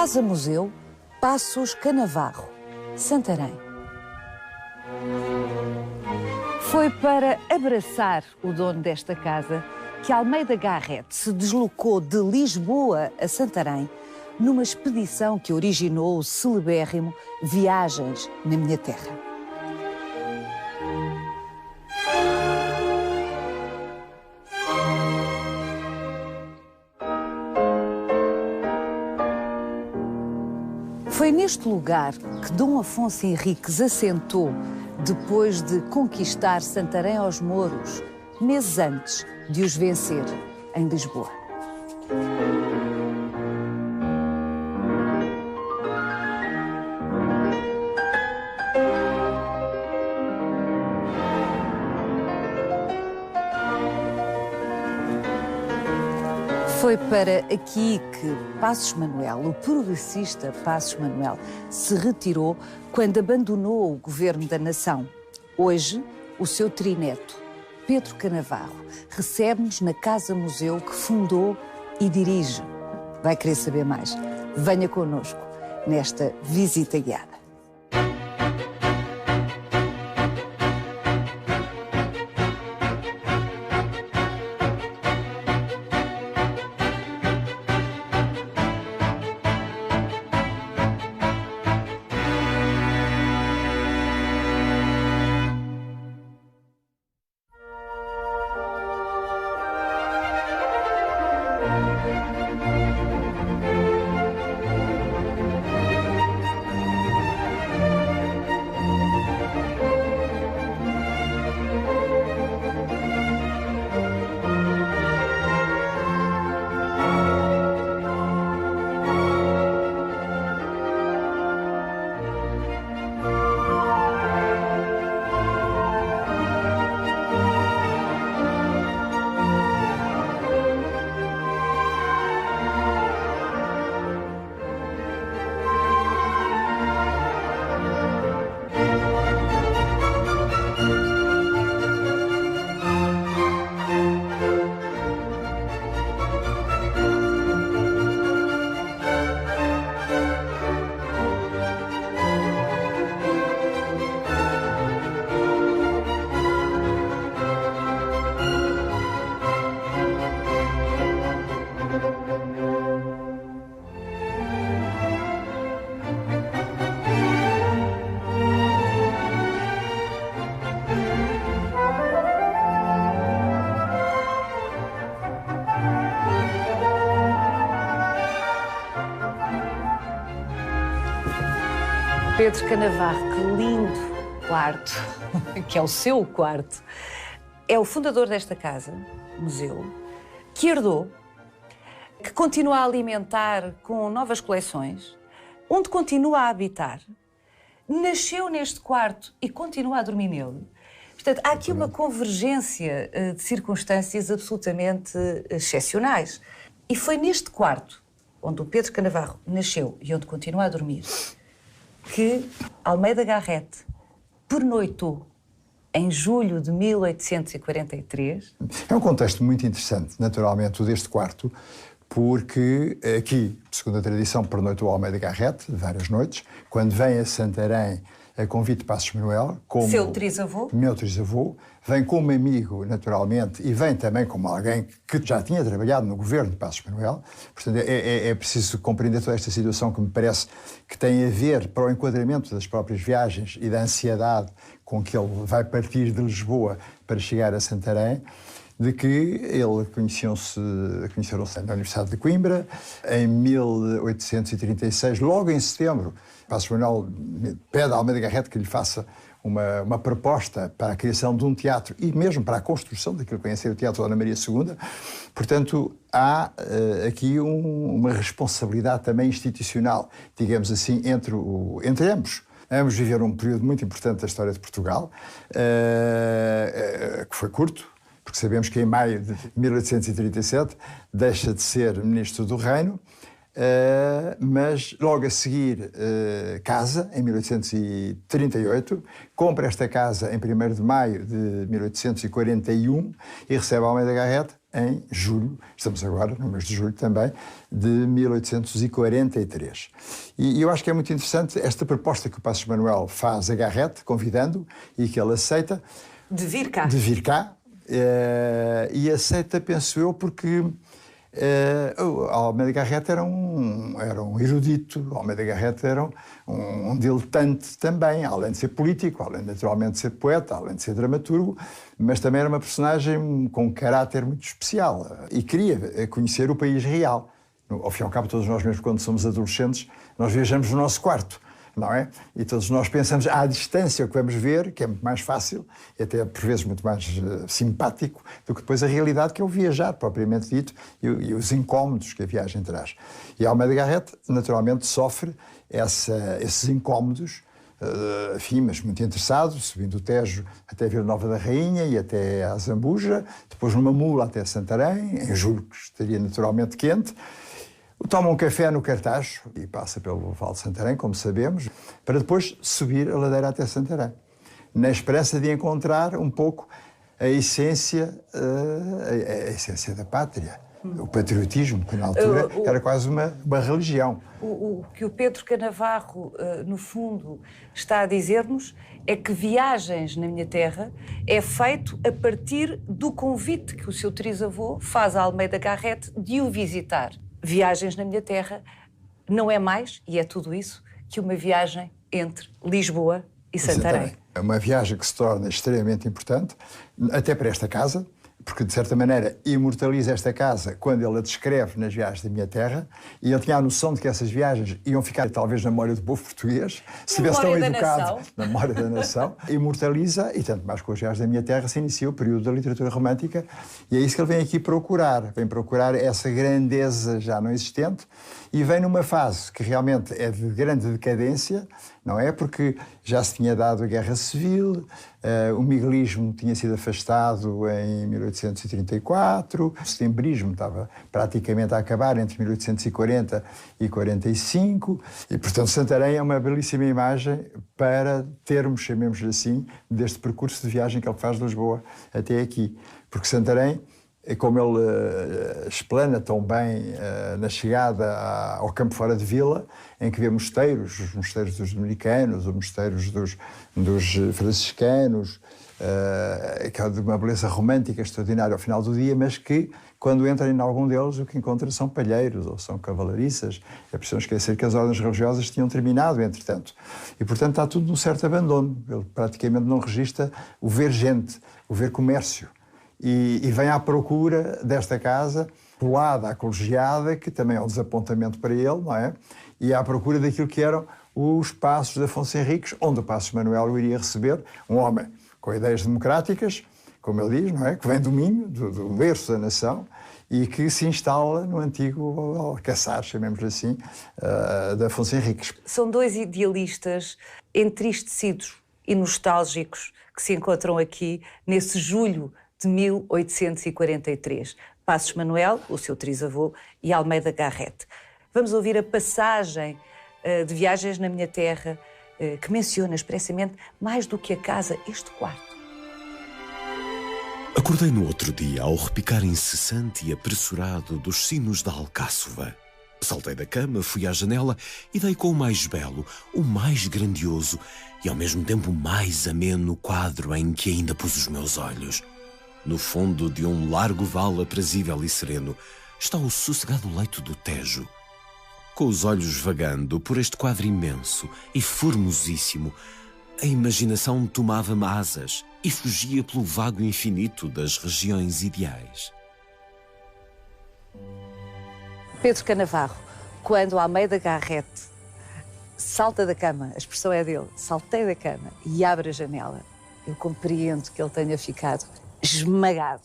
Casa-Museu, Passos Canavarro, Santarém. Foi para abraçar o dono desta casa que Almeida Garrett se deslocou de Lisboa a Santarém numa expedição que originou o celebérrimo Viagens na Minha Terra. Foi neste lugar que Dom Afonso Henriques assentou depois de conquistar Santarém aos mouros, meses antes de os vencer em Lisboa. Foi para aqui que Passos Manuel, o progressista Passos Manuel, se retirou quando abandonou o governo da nação. Hoje, o seu trineto, Pedro Canavarro, recebe-nos na Casa-Museu que fundou e dirige. Vai querer saber mais? Venha connosco nesta visita guiada. Pedro Canavarro, que lindo quarto, que é o seu quarto. É o fundador desta casa, museu, que herdou, que continua a alimentar com novas coleções, onde continua a habitar, nasceu neste quarto e continua a dormir nele. Portanto, há aqui uma convergência de circunstâncias absolutamente excepcionais. E foi neste quarto, onde o Pedro Canavarro nasceu e onde continua a dormir, que Almeida Garrett pernoitou em julho de 1843. É um contexto muito interessante, naturalmente, o deste quarto, porque aqui, segundo a tradição, pernoitou Almeida Garrett várias noites. Quando vem a Santarém, a convite de Passos Manuel, como seu trisavô, meu trisavô, vem como amigo, naturalmente, e vem também como alguém que já tinha trabalhado no governo de Passos Manuel. Portanto, é preciso compreender toda esta situação que me parece que tem a ver para o enquadramento das próprias viagens e da ansiedade com que ele vai partir de Lisboa para chegar a Santarém, de que ele conheceram-se na Universidade de Coimbra em 1836, logo em setembro. Passos Manuel pede a Almeida Garrett que lhe faça uma proposta para a criação de um teatro e mesmo para a construção daquilo que vem a ser o Teatro Dona Maria II. Portanto, há aqui uma responsabilidade também institucional, digamos assim, entre ambos. Ambos viveram um período muito importante da história de Portugal, que foi curto, porque sabemos que em maio de 1837 deixa de ser ministro do Reino, mas logo a seguir casa, em 1838, compra esta casa em 1º de maio de 1841 e recebe a Almeida Garrett em julho, estamos agora no mês de julho também, de 1843. E eu acho que é muito interessante esta proposta que o Passos Manuel faz a Garrett, convidando, e que ele aceita. De vir cá. De vir cá. E aceita, penso eu, porque Almeida Garrett era um erudito, Almeida Garrett era um diletante também, além de ser político, além naturalmente de ser poeta, além de ser dramaturgo, mas também era uma personagem com um caráter muito especial e queria conhecer o país real. Ao fim e ao cabo, todos nós, mesmo quando somos adolescentes, nós viajamos no nosso quarto. Não é? E todos nós pensamos à distância o que vamos ver, que é muito mais fácil e até por vezes muito mais simpático do que depois a realidade, que é o viajar propriamente dito e os incómodos que a viagem traz. E Almeida Garrett naturalmente sofre esses incómodos, enfim, mas muito interessado, subindo o Tejo até Vila Nova da Rainha e até a Zambuja, depois numa mula até Santarém, em julho, que estaria naturalmente quente. Toma um café no Cartacho e passa pelo Vale de Santarém, como sabemos, para depois subir a ladeira até Santarém, na esperança de encontrar um pouco a essência da pátria, o patriotismo, que na altura era quase uma religião. O que o Pedro Canavarro, no fundo, está a dizer-nos é que Viagens na Minha Terra é feito a partir do convite que o seu trisavô faz a Almeida Garrett de o visitar. Viagens na Minha Terra não é mais, e é tudo isso, que uma viagem entre Lisboa e Santarém. É uma viagem que se torna extremamente importante, até para esta casa, porque, de certa maneira, imortaliza esta casa quando ele a descreve nas Viagens da Minha Terra, e ele tinha a noção de que essas viagens iam ficar, talvez, na memória do povo português, se tivesse tão educado na memória da nação. Imortaliza, e tanto mais com as Viagens da Minha Terra, se inicia o período da literatura romântica, e é isso que ele vem aqui procurar. Vem procurar essa grandeza já não existente, e vem numa fase que realmente é de grande decadência, não é? Porque já se tinha dado a Guerra Civil, o miguelismo tinha sido afastado em 1834, o setembrismo estava praticamente a acabar entre 1840 e 45, e, portanto, Santarém é uma belíssima imagem para termos, chamemos-lhe assim, deste percurso de viagem que ele faz de Lisboa até aqui. Porque Santarém, como ele explana tão bem na chegada ao Campo Fora de Vila, em que vê mosteiros, os mosteiros dos dominicanos, os mosteiros dos franciscanos, que é de uma beleza romântica extraordinária ao final do dia, mas que, quando entra em algum deles, o que encontra são palheiros ou são cavalariças. É preciso esquecer que as ordens religiosas tinham terminado, entretanto. E, portanto, está tudo num certo abandono. Ele praticamente não registra o ver gente, o ver comércio. E vem à procura desta casa, colada à colegiada, que também é um desapontamento para ele, não é? E à procura daquilo que eram os Passos de Afonso Henriques, onde o Passos Manuel o iria receber, um homem com ideias democráticas, como ele diz, não é? Que vem do Minho, do berço da nação, e que se instala no antigo Alcaçar, chamemos-lhe assim, de Afonso Henriques. São dois idealistas entristecidos e nostálgicos que se encontram aqui nesse julho de 1843. Passos Manuel, o seu trisavô, e Almeida Garrett. Vamos ouvir a passagem de Viagens na Minha Terra, que menciona expressamente, mais do que a casa, este quarto. Acordei no outro dia ao repicar incessante e apressurado dos sinos da Alcáçova. Saltei da cama, fui à janela e dei com o mais belo, o mais grandioso e ao mesmo tempo o mais ameno quadro em que ainda pus os meus olhos. No fundo de um largo vale aprazível e sereno está o sossegado leito do Tejo. Com os olhos vagando por este quadro imenso e formosíssimo, a imaginação tomava-me asas e fugia pelo vago infinito das regiões ideais. Pedro Canavarro, quando Almeida Garrett salta da cama, a expressão é dele, saltei da cama e abre a janela, eu compreendo que ele tenha ficado esmagado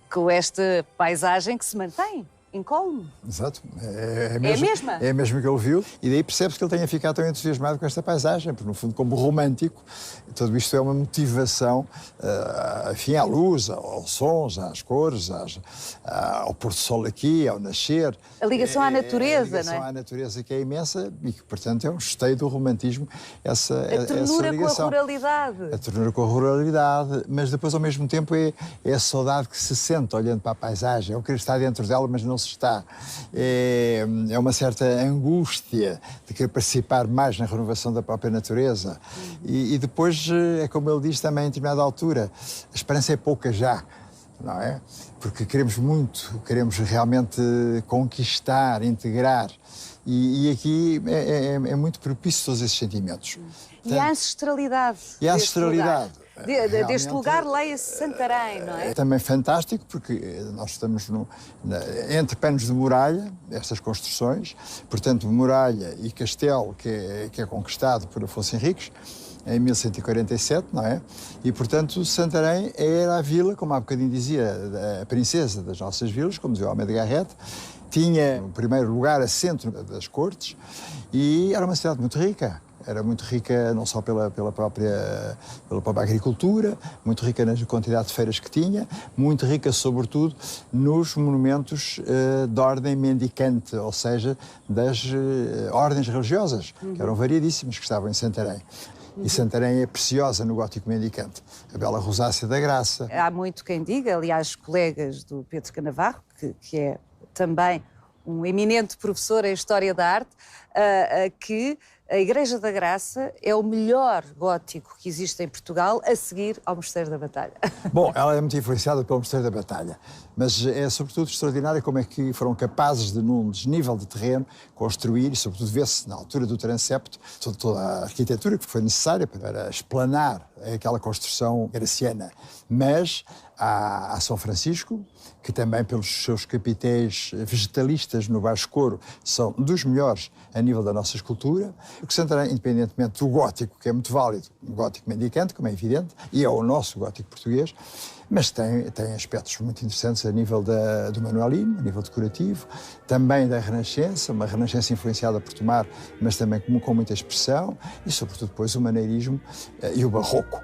com esta paisagem que se mantém incólume. Exato. É a mesma que ele viu, e daí percebe-se que ele tenha ficado tão entusiasmado com esta paisagem, porque no fundo, como romântico, tudo isto é uma motivação, enfim, à luz, aos sons, às cores, ao pôr do sol aqui, ao nascer. A ligação à natureza, a ligação, não é? À natureza que é imensa e que, portanto, é um esteio do romantismo, essa ternura ligação. com a ruralidade. A ternura com a ruralidade, mas depois, ao mesmo tempo, é a saudade que se sente olhando para a paisagem. É o querer estar dentro dela, mas não se está. É uma certa angústia de querer participar mais na renovação da própria natureza. E depois, é como ele diz também, em determinada altura, a esperança é pouca já, não é? Porque queremos muito, queremos realmente conquistar, integrar. E aqui é muito propício todos esses sentimentos. E a ancestralidade. E a ancestralidade. Deste lugar, leia-se Santarém, não é? É também fantástico, porque nós estamos entre panos de muralha, estas construções, portanto, muralha e castelo, que é conquistado por Afonso Henriques, em 1147, não é? E, portanto, Santarém era a vila, como há bocadinho dizia, a princesa das nossas vilas, como dizia o Almeida Garrett, tinha, em primeiro lugar, assento das cortes e era uma cidade muito rica. Era muito rica não só pela própria agricultura, muito rica na quantidade de feiras que tinha, muito rica, sobretudo, nos monumentos de ordem mendicante, ou seja, das ordens religiosas, que eram variedíssimas, que estavam em Santarém. E Santarém é preciosa no gótico mendicante. A Bela Rosácea da Graça. Há muito quem diga, aliás, colegas do Pedro Canavarro, que é também um eminente professor em História da Arte, que a Igreja da Graça é o melhor gótico que existe em Portugal, a seguir ao Mosteiro da Batalha. Bom, ela é muito influenciada pelo Mosteiro da Batalha, mas é sobretudo extraordinário como é que foram capazes de, num desnível de terreno, construir, e sobretudo vê-se na altura do transepto, toda a arquitetura que foi necessária para esplanar aquela construção graciana. Mas há São Francisco, que também pelos seus capitéis vegetalistas no Baixo Coro são dos melhores a nível da nossa escultura, porque Santarém, independentemente do gótico, que é muito válido, o gótico mendicante, como é evidente, e é o nosso gótico português, mas tem aspectos muito interessantes a nível do manuelino, a nível decorativo, também da Renascença, uma Renascença influenciada por Tomar, mas também com muita expressão, e sobretudo depois o maneirismo e o barroco.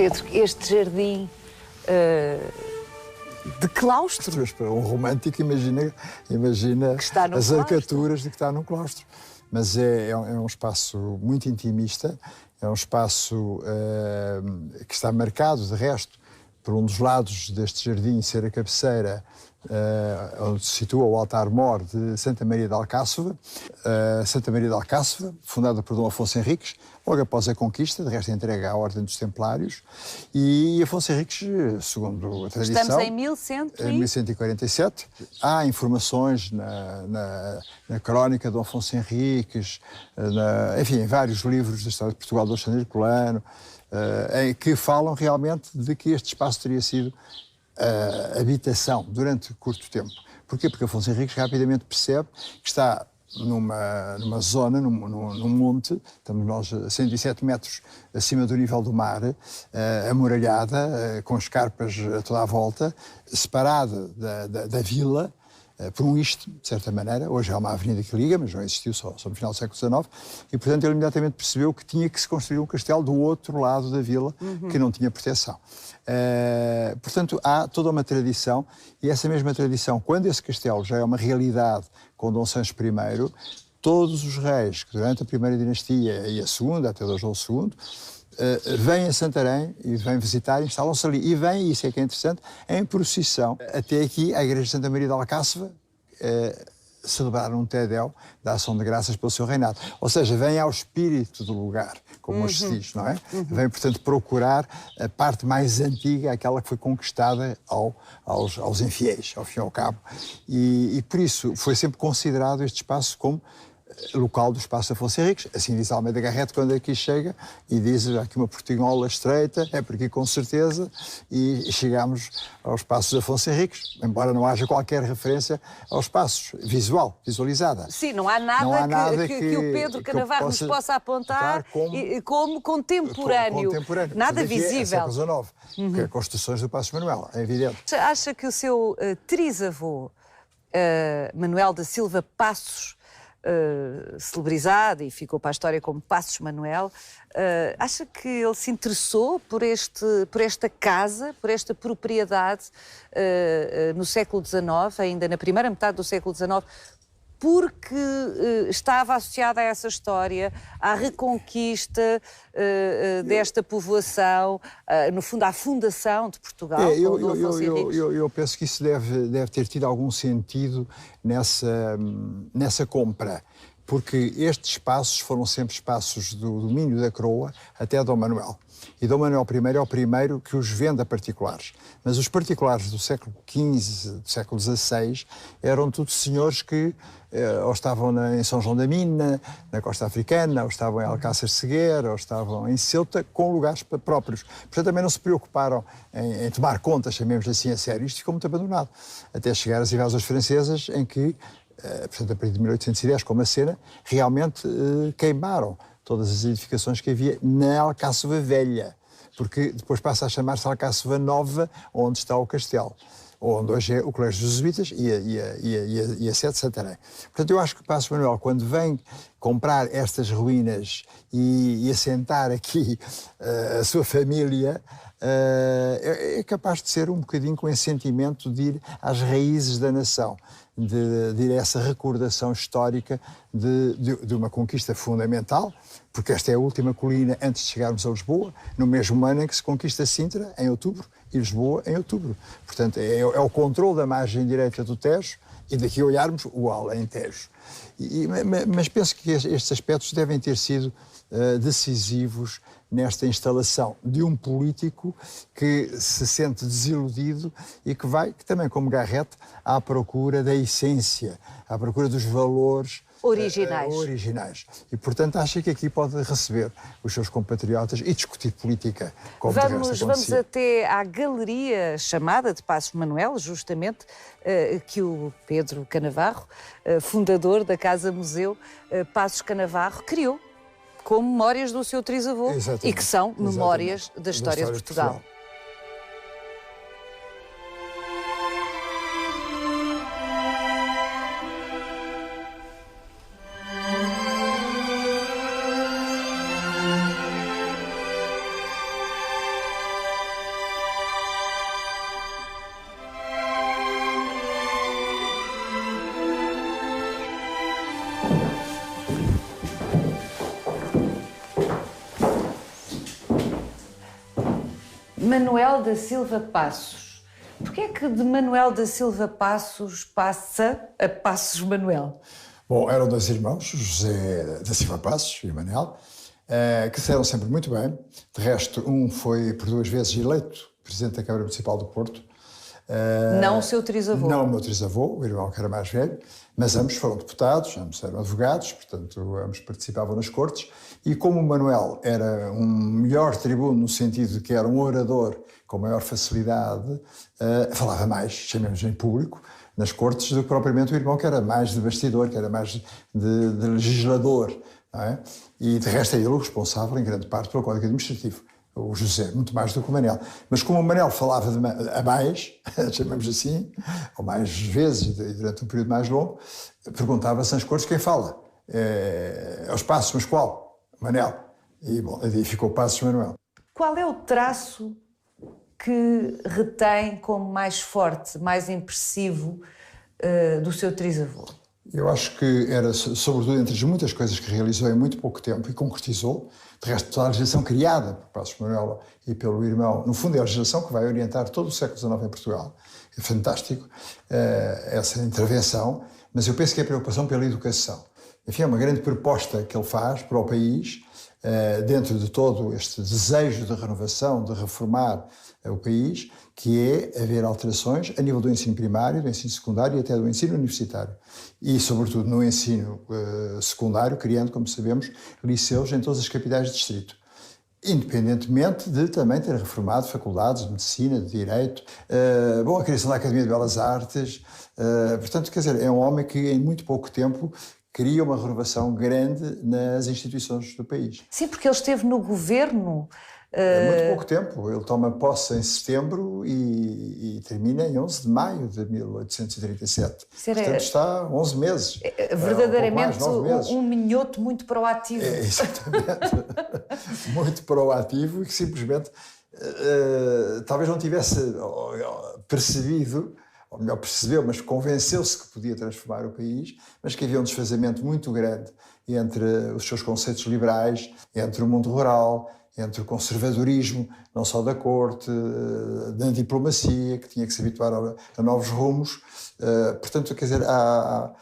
Pedro, este jardim de claustro. Mas para um romântico imagina as arcaturas de que está num claustro. Mas é um espaço muito intimista, é um espaço que está marcado, de resto, por um dos lados deste jardim ser a cabeceira, onde se situa o altar-mor de Santa Maria de Alcáçova. Santa Maria de Alcáçova, fundada por Dom Afonso Henriques, logo após a conquista, de resto entregue à Ordem dos Templários. E Afonso Henriques, segundo a tradição... Estamos em 1147. Há informações na crónica de Dom Afonso Henriques, enfim, em vários livros da história de Portugal do Alexandre Herculano, em que falam realmente de que este espaço teria sido habitação durante curto tempo. Porquê? Porque Afonso Henriques rapidamente percebe que está numa zona, num monte, estamos nós a 107 metros acima do nível do mar, amuralhada, com escarpas a toda a volta, separada da vila, por um isto, de certa maneira. Hoje há uma avenida que liga, mas não existiu só no final do século XIX, e portanto ele imediatamente percebeu que tinha que se construir um castelo do outro lado da vila, que não tinha proteção. Portanto, há toda uma tradição, e essa mesma tradição, quando esse castelo já é uma realidade com Dom Sancho I, todos os reis que durante a primeira dinastia e a segunda, até Dom João II, vêm a Santarém e vêm visitar, instalam-se ali e vêm, isso é que é interessante, em procissão até aqui à Igreja de Santa Maria de Alcáçova, celebrar um Tedéu da ação de graças pelo seu reinado. Ou seja, vem ao espírito do lugar, como hoje se diz, não é? Vem, portanto, procurar a parte mais antiga, aquela que foi conquistada aos infiéis, ao fim e ao cabo. E por isso foi sempre considerado este espaço como local do Espaço Afonso Henriques. Assim diz Almeida Garrett quando aqui chega e diz aqui uma portinhola estreita, é por aqui com certeza, e chegamos ao Espaço de Afonso Henriques, embora não haja qualquer referência aos espaços visualizada. Sim, não há nada que o Pedro Canavarro nos possa apontar como contemporâneo. Nada visível. É século XIX, que é construções do Paços Manuel, é evidente. Acha que o seu trisavô, Manuel da Silva Passos, celebrizado e ficou para a história como Passos Manuel, acha que ele se interessou por esta casa, por esta propriedade no século XIX, ainda na primeira metade do século XIX, porque estava associada a essa história, à reconquista desta povoação, no fundo à fundação de Portugal? Eu penso que isso deve ter tido algum sentido nessa compra, porque estes espaços foram sempre espaços do domínio da coroa até Dom Manuel. E Dom Manuel I é o primeiro que os vende a particulares. Mas os particulares do século XV, do século XVI, eram todos senhores que ou estavam em São João da Mina, na costa africana, ou estavam em Alcácer de Cegueira, ou estavam em Ceuta, com lugares próprios. Portanto, também não se preocuparam em tomar conta, chamemos assim a sério. Isto ficou muito abandonado. Até chegar às invasões francesas, em que, portanto, a partir de 1810, como a Sena, realmente queimaram todas as edificações que havia na Alcáçova Velha, porque depois passa a chamar-se Alcáçova Nova, onde está o castelo, onde hoje é o Colégio dos Jesuítas e a sede de Santarém. Portanto, eu acho que Passos Manuel, quando vem comprar estas ruínas e assentar aqui a sua família, é capaz de ser um bocadinho com esse sentimento de ir às raízes da nação, de ir a essa recordação histórica de uma conquista fundamental, porque esta é a última colina antes de chegarmos a Lisboa, no mesmo ano em que se conquista Sintra, em outubro, e Lisboa, em outubro. Portanto, é o controle da margem direita do Tejo e daqui olharmos o Alentejo. Mas penso que estes aspectos devem ter sido decisivos nesta instalação de um político que se sente desiludido e que vai, que também como Garrett, à procura da essência, à procura dos valores originais. E, portanto, acho que aqui pode receber os seus compatriotas e discutir política. Como vamos até à galeria chamada de Passos Manuel, justamente, que o Pedro Canavarro, fundador da Casa Museu Passos Canavarro, criou como memórias do seu trisavô. Exatamente. E que são memórias da história de Portugal. Manuel da Silva Passos. Porquê é que de Manuel da Silva Passos passa a Passos Manuel? Bom, eram dois irmãos, José da Silva Passos e Manuel, que se deram sempre muito bem. De resto, um foi por 2 vezes eleito presidente da Câmara Municipal do Porto. Não o seu trisavô? Não o meu trisavô, o irmão que era mais velho, mas ambos foram deputados, ambos eram advogados, portanto, ambos participavam nas cortes. E como o Manuel era um melhor tribuno, no sentido de que era um orador com maior facilidade, falava mais, chamemos em público, nas cortes, do que propriamente o irmão, que era mais de bastidor, que era mais de legislador. Não é? E, de resto, é ele o responsável, em grande parte, pelo Código Administrativo. O José, muito mais do que o Manel. Mas como o Manel falava a mais, chamamos assim, ou mais vezes, durante um período mais longo, perguntava-se nas cortes quem fala. É os Passos, mas qual? Manel. E, bom, aí ficou Passos Manuel. Qual é o traço que retém como mais forte, mais impressivo do seu trisavô? Eu acho que era, sobretudo, entre as muitas coisas que realizou em muito pouco tempo e concretizou, de resto, toda a legislação criada por Passos Manuel e pelo irmão, no fundo é a legislação que vai orientar todo o século XIX em Portugal. É fantástico essa intervenção, mas eu penso que é a preocupação pela educação. Enfim, é uma grande proposta que ele faz para o país, dentro de todo este desejo de renovação, de reformar o país, que é haver alterações a nível do ensino primário, do ensino secundário e até do ensino universitário. E, sobretudo, no ensino secundário, criando, como sabemos, liceus em todas as capitais de distrito. Independentemente de também ter reformado faculdades de medicina, de direito, a criação da Academia de Belas Artes. Portanto, quer dizer, é um homem que em muito pouco tempo cria uma renovação grande nas instituições do país. Sim, porque ele esteve no governo... Muito pouco tempo. Ele toma posse em setembro e termina em 11 de maio de 1837. Portanto, está 11 meses. Verdadeiramente um meses. Um minhoto muito proativo. Exatamente. Muito proativo e que simplesmente talvez não tivesse percebido, ou melhor, percebeu, mas convenceu-se que podia transformar o país, mas que havia um desfazamento muito grande entre os seus conceitos liberais, entre o mundo rural, entre o conservadorismo, não só da corte, da diplomacia, que tinha que se habituar a novos rumos. Portanto, quer dizer, há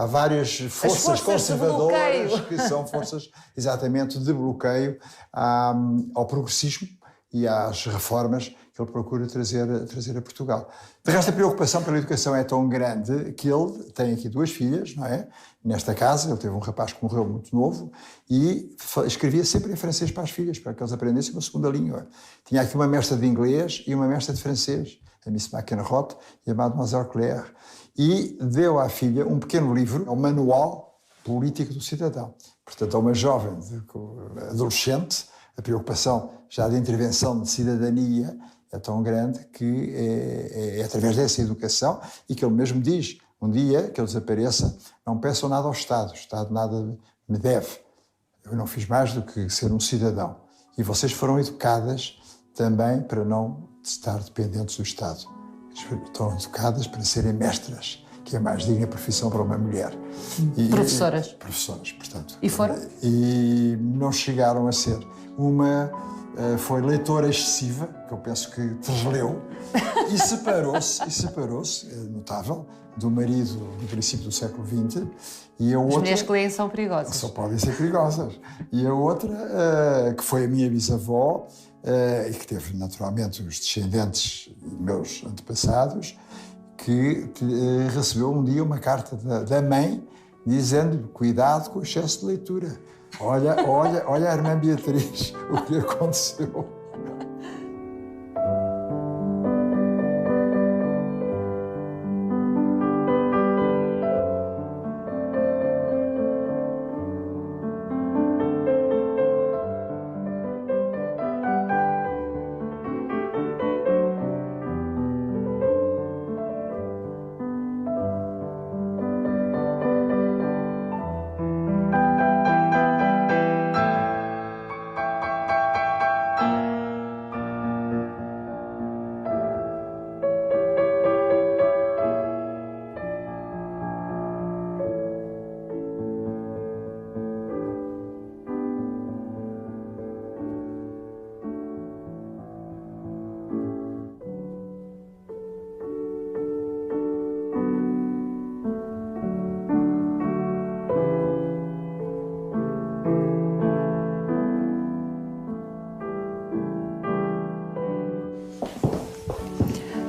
várias forças conservadoras que são forças exatamente de bloqueio ao progressismo e às reformas que ele procura trazer a Portugal. De resto, a preocupação pela educação é tão grande que ele tem aqui 2 filhas, não é? Nesta casa, ele teve um rapaz que morreu muito novo e escrevia sempre em francês para as filhas, para que eles aprendessem uma segunda língua. Tinha aqui uma mestra de inglês e uma mestra de francês, a Miss McEnroth e a Mademoiselle Claire, e deu à filha um pequeno livro, um manual político do cidadão. Portanto, a uma jovem adolescente, a preocupação já de intervenção de cidadania é tão grande que é através dessa educação, e que ele mesmo diz, um dia que eu desapareça, não peçam nada ao Estado, o Estado nada me deve. Eu não fiz mais do que ser um cidadão. E vocês foram educadas também para não estar dependentes do Estado. Estão educadas para serem mestras, que é a mais digna profissão para uma mulher. Professoras. Professoras, portanto. E foram? E não chegaram a ser. Uma foi leitora excessiva, que eu penso que desleu, e separou-se, é notável, do marido no princípio do século XX. E a outra, as mulheres que leem são perigosas. Só podem ser perigosas. E a outra, que foi a minha bisavó, e que teve naturalmente os descendentes meus antepassados, que recebeu um dia uma carta da mãe dizendo: cuidado com o excesso de leitura. Olha a irmã Beatriz, o que aconteceu.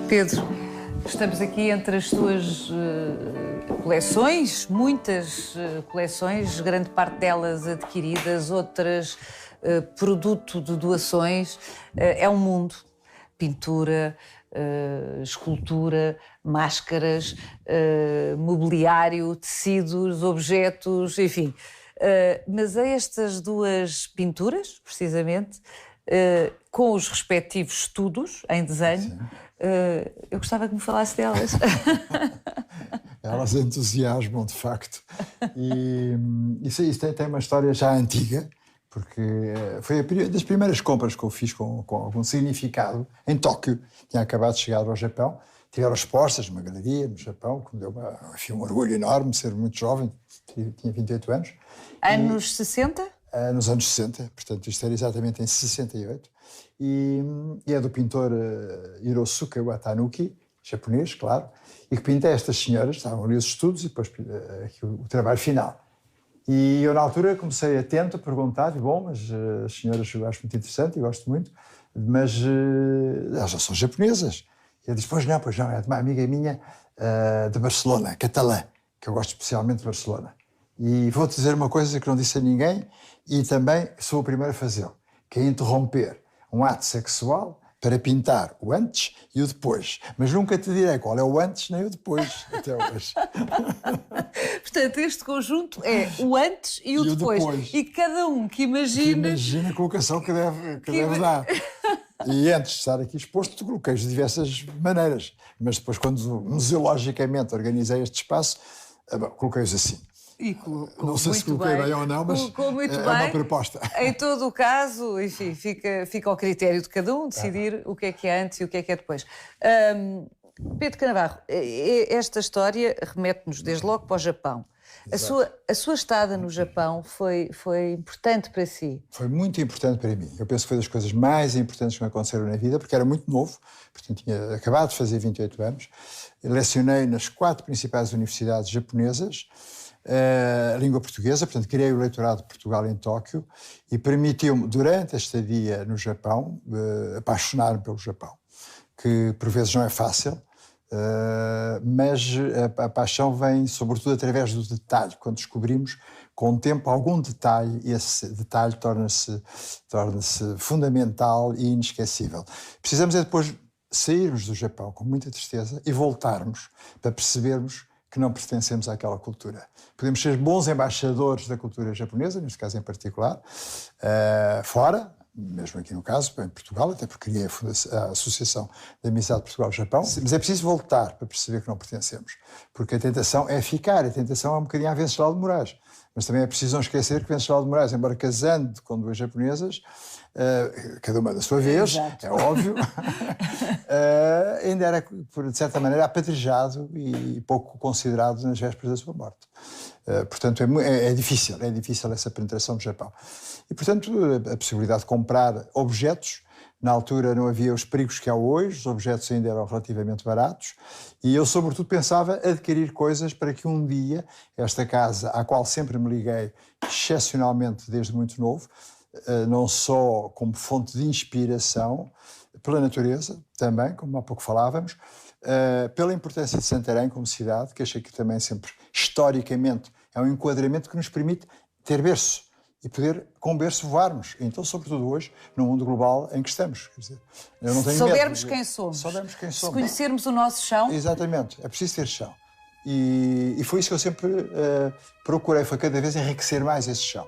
Pedro, estamos aqui entre as tuas coleções, muitas coleções, grande parte delas adquiridas, outras produto de doações. É um mundo. Pintura, escultura, máscaras, mobiliário, tecidos, objetos, enfim. Mas a estas duas pinturas, precisamente, com os respectivos estudos em desenho, eu gostava que me falasse delas. Elas entusiasmam, de facto. E isso tem uma história já antiga, porque foi das primeiras compras que eu fiz com algum significado em Tóquio. Tinha acabado de chegar ao Japão, tiveram expostas numa galeria no Japão, que me deu um orgulho enorme ser muito jovem, tinha 28 anos. Anos 60? Nos anos 60, portanto isto era exatamente em 68. E é do pintor Hirosuke Watanuki, japonês, claro, e que pinta estas senhoras, estavam ali os estudos e depois o trabalho final. E eu, na altura, comecei atento a perguntar, mas as senhoras eu acho muito interessante e gosto muito, mas elas já são japonesas. E ele diz, pois não, é de uma amiga minha de Barcelona, catalã, que eu gosto especialmente de Barcelona. E vou-te dizer uma coisa que não disse a ninguém e também sou o primeiro a fazê-lo, que é interromper um ato sexual para pintar o antes e o depois. Mas nunca te direi qual é o antes nem o depois, até hoje. Portanto, este conjunto é o antes e o depois. E cada um que imagina a colocação que deve dar. E antes de estar aqui exposto, coloquei de diversas maneiras. Mas depois, quando museologicamente organizei este espaço, coloquei-os assim. Não sei se coloquei bem ou não, mas é uma proposta. Em todo o caso, enfim, fica ao critério de cada um decidir o que é antes e o que é depois. Pedro Canavarro, esta história remete-nos desde logo para o Japão. A sua estada no Japão foi importante para si? Foi muito importante para mim. Eu penso que foi das coisas mais importantes que me aconteceram na vida, porque era muito novo, portanto tinha acabado de fazer 28 anos. Lecionei nas 4 principais universidades japonesas, a língua portuguesa, portanto, criei o leitorado de Portugal em Tóquio e permitiu-me, durante a estadia no Japão, apaixonar-me pelo Japão, que por vezes não é fácil, mas a paixão vem sobretudo através do detalhe. Quando descobrimos com o tempo algum detalhe, esse detalhe torna-se fundamental e inesquecível. Precisamos depois sairmos do Japão com muita tristeza e voltarmos para percebermos que não pertencemos àquela cultura. Podemos ser bons embaixadores da cultura japonesa, neste caso em particular, fora, mesmo aqui no caso, em Portugal, até porque criei a Associação de Amizade Portugal-Japão, mas é preciso voltar para perceber que não pertencemos, porque a tentação é ficar, a tentação é um bocadinho a Venceslau de Moraes, mas também é preciso não esquecer que Venceslau de Moraes, embora casando com 2 japonesas, cada uma da sua vez, exato, é óbvio, ainda era, de certa maneira, apedrejado e pouco considerado nas vésperas da sua morte. Portanto, é difícil essa penetração no Japão. E, portanto, a possibilidade de comprar objetos, na altura não havia os perigos que há hoje, os objetos ainda eram relativamente baratos, e eu, sobretudo, pensava adquirir coisas para que um dia esta casa, à qual sempre me liguei excepcionalmente desde muito novo, não só como fonte de inspiração, pela natureza também, como há pouco falávamos, pela importância de Santarém como cidade, que achei que também sempre, historicamente, é um enquadramento que nos permite ter berço e poder, com berço, voarmos. Então, sobretudo hoje, no mundo global em que estamos. Quer dizer, eu não tenho Soubermos medo, quem somos. Soubermos quem somos. Se conhecermos o nosso chão. Exatamente, é preciso ter chão. E foi isso que eu sempre procurei, foi cada vez enriquecer mais esse chão.